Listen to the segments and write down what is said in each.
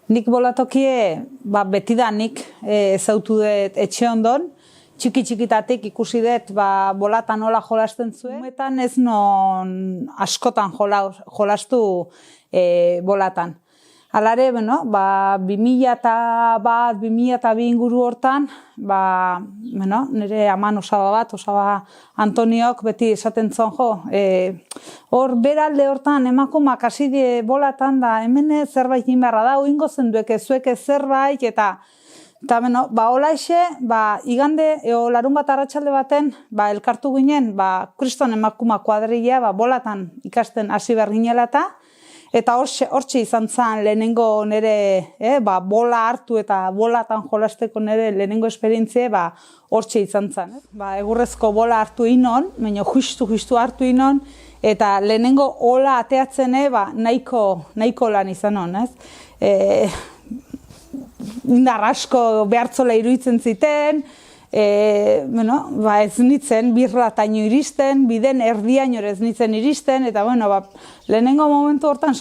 Nik bolatokie, betidanik ezautu dut etxe ondon, txiki-txikitatik ikusi dut bolatan nola jolasten zuen. Humetan ez non askotan jolastu bolatan. Halare, 2001-2002 inguru hortan, nire aman Osaba Antoniok beti esaten zon hor beralde hortan emakumak hasi bolatan da, hemen zerbait egin beharra da, oingo zendueke, zueke zerbait, eta holaxe, igande, larun bat arratsalde baten, elkartu ginen, kriston emakuma kuadrilla, bolatan ikasten hasi behar ginela eta hortxe izan zen lehenengo nire, bola hartu eta bolatan jolasteko nire lehenengo esperientzia, hortxe izan zen. Egurrezko bola hartu inon, baina justu hartu inon, eta lehenengo ola ateatzen nahiko lan izan hon, indar asko behartzola iruditzen ziten, ez nitzen birrataino iristen, biden erdiaino ez nitzen iristen, eta lehenengo momentu hortan,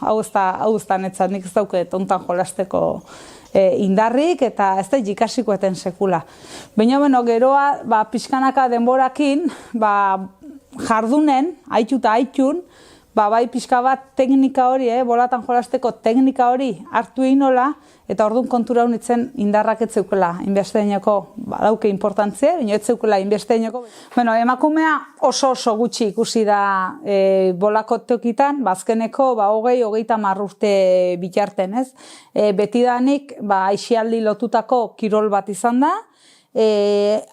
hau ez da netzat, nik ez dauket ontan jolasteko indarrik, eta ez da ikasiko eten sekula. Baina, geroa, pixkanaka denborakin, jardunen, haitun, bai pixka bat teknika hori, bolatan jolasteko teknika hori hartu inola, eta orduan kontura honitzen indarrak ez zeukela, inbesteinoko, dauke importantzia, baina ez zeukela inbesteinoko. Emakumea oso gutxi ikusi da bolako tokitan, azkeneko 20-30 urte bitarten, ez? Betidanik, aisialdi lotutako kirol bat izan da,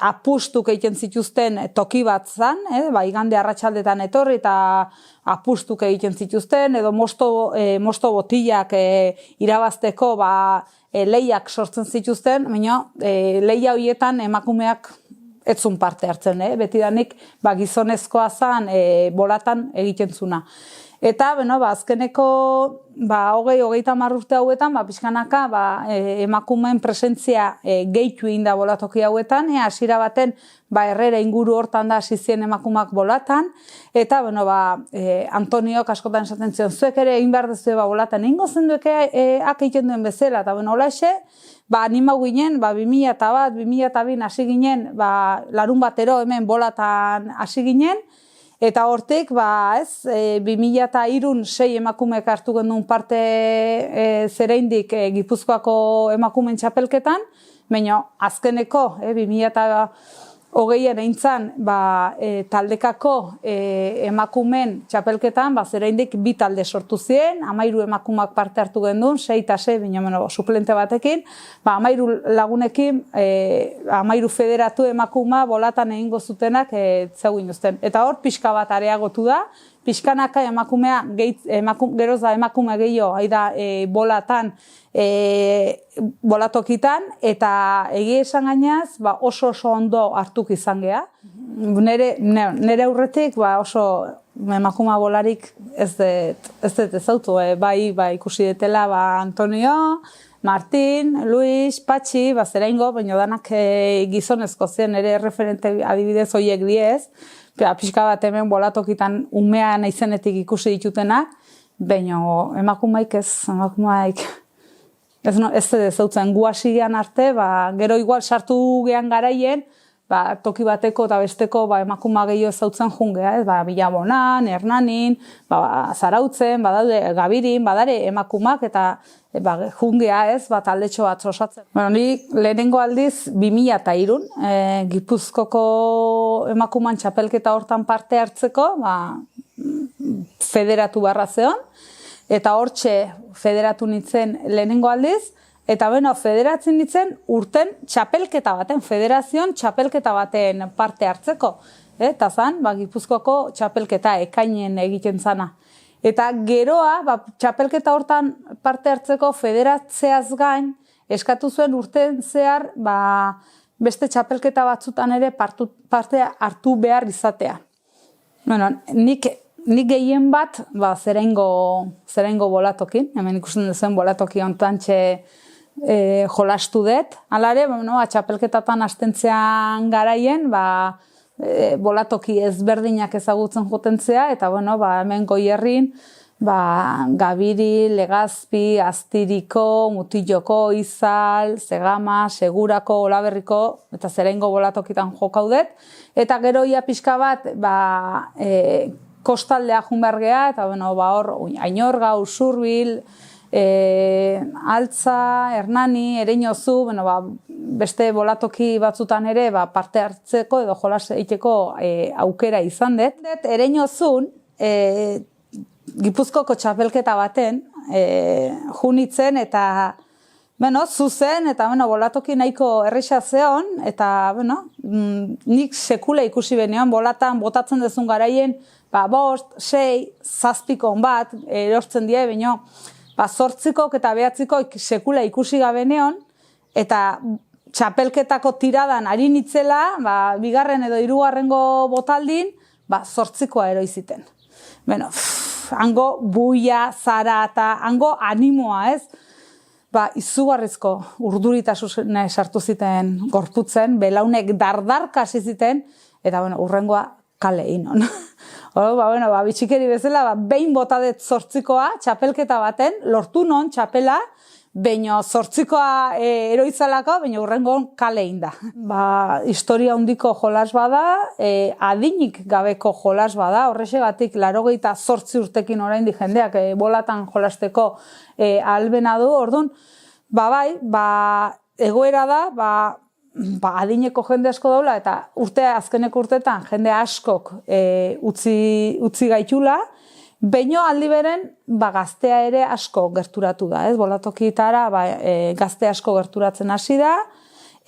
apustuk egiten zituzten toki bat zan, igande arratsaldetan etorri eta apustuk egiten zituzten, edo mosto botillak irabazteko lehiak sortzen zituzten, baina lehia horietan emakumeak etzun parte hartzen, betidanik gizonezkoa zan bolatan egiten zuna. Eta, azkeneko 20-30 urte hauetan, pixkanaka emakumeen presentzia gehitu egin da bolatoki hauetan, hasiera baten Herrera inguru hortan da hasi ziren emakumak bolatan, eta, Antoniok askotan esaten zion, zuek ere egin behar dezue bolatan, egingo zendueke egiten duen bezala, eta, holaxe, animau ginen, 2001-2002 hasi ginen, larun batero hemen bolatan hasi ginen, eta hortik, 2003 6 emakumeek hartu gendun parte zereindik Gipuzkoako emakumeen txapelketan, baina azkeneko 2020an eintzan taldekako emakumeen txapelketan, zereindik 2 talde sortu ziren, 13 emakumak parte hartu gendun, 6 eta 6, baina suplente batekin, 13 lagunekin, 13 federatu emakuma bolatan egingo zutenak zeugin duzten. Eta hor, pixka bat areagotu da, pixkanaka emakumea, geroz da emakume gehiago, haida bolatan, bolatokitan, eta egia esan gainaz, oso ondo hartuk izan geha. Nere aurretik, oso emakuma bolarik ez dut ezautu, bai ikusi detela Antonio, Martin, Luis, Patxi, zeraingo, baina danak gizonezko zen, nire referente adibidez horiek diez, pixka bat hemen bolatokitan umea naizenetik ikusi ditutenak, baina emakumaik ez ezautzen gu hasi gehan arte, gero igual sartu gehan garaien, toki bateko eta besteko emakuma gehiago ezautzen jungea, Bilabonan, Hernanin, Zarautzen, Gabirin, badare emakumak eta jungea taldetxo bat osatzen. Nik lehenengo aldiz 2003 Gipuzkoko emakuman txapelketa hortan parte hartzeko, federatu barra zeon, eta hortxe federatu nintzen lehenengo aldiz, eta federatzen nintzen urten txapelketa baten, federazioan txapelketa baten parte hartzeko. Eta zan, Gipuzkoako txapelketa ekainen egiten zana. Eta geroa, txapelketa hortan parte hartzeko federatzeaz gain, eskatu zuen urten zehar, beste txapelketa batzutan ere parte hartu behar izatea. Nik gehien bat, zeraingo bolatokin, hemen ikusten duzen bolatoki ontantxe jolastu dut. Halare, txapelketatan astentzean garaien, bolatoki ezberdinak ezagutzen jotentzea, eta hemen Goierrin, Gabiri, Legazpi, Aztiriko, Mutiloko, Izal, Zegama, Segurako, Olaberriko, eta Zerengo bolatokitan jokaudet. Eta gero ia pixka bat, kostaldea junbergea, eta hor, Ainorga, Usurbil, Altza, Hernani, Ereñozu, beste bolatoki batzutan ere parte hartzeko edo jolas egiteko aukera izan dut. Ereñozun, Gipuzkoko txapelketa baten, junitzen eta zuzen, eta bolatoki nahiko erresa zeon, eta nik sekula ikusi benean, bolatan botatzen dezun garaien, 5, 6, 7 bat, erortzen die, baina 8 eta 9 sekula ikusi gabenean, eta txapelketako tiradan ari nitzela, 2. edo 3. botaldin, 8 eroiziten. Hango buia, zara eta hango animoa, ez? Izugarrizko urduritasuna sartu ziten gorputzen, belaunek dardarka hasi ziten, eta urrengoa kale inon. Bitxikeri bezala, behin botadet 8 txapelketa baten, lortu non txapela, baina 8 eroizalako, baina urrengoan kale inda. Historia handiko jolas bada, adinik gabeko jolas bada, horrexegatik 88 urtekin oraindik jendeak bolatan jolasteko ahalmena du, orduan, egoera da, adineko jende asko daula, eta azkeneko urtetan jende askok utzi gaitula, baina aldi beren, gaztea ere asko gerturatu da, bolatokitara gazte asko gerturatzen hasi da,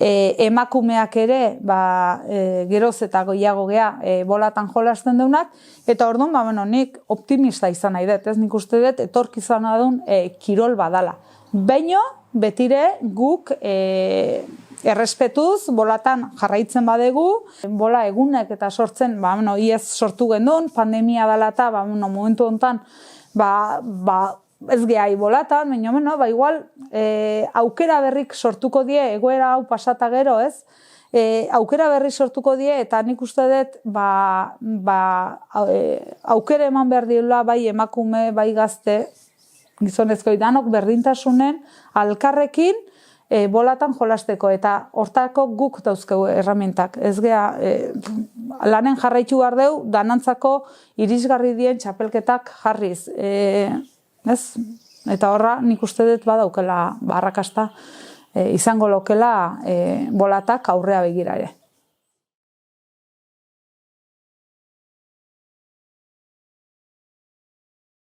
emakumeak ere geroz eta goiago gea bolatan jolasten deunak, eta orduan, nik optimista izan nahi dut, nik uste dut etorkizuna duen kirol badala. Baina, betire guk errespetuz, bolatan jarraitzen badegu, bola egunek eta sortzen, iaz sortu gendun, pandemia dela eta, momentu honetan, ez gehai bolatan, baina, igual, aukera berrik sortuko die, egoera hau pasata gero, ez? Aukera berrik sortuko die, eta nik uste dut, aukera eman behar diela, bai emakume, bai gazte, gizonezko danok berdintasunen, alkarrekin, bolatan jolasteko, eta hortako guk dauzkegu erramientak. Ez gea, lanen jarraitu behar deu, danantzako irisgarri dien txapelketak jarriz. Eta horra nik uste dut badaukela arrakasta izango lokela bolatak aurrea begira ere.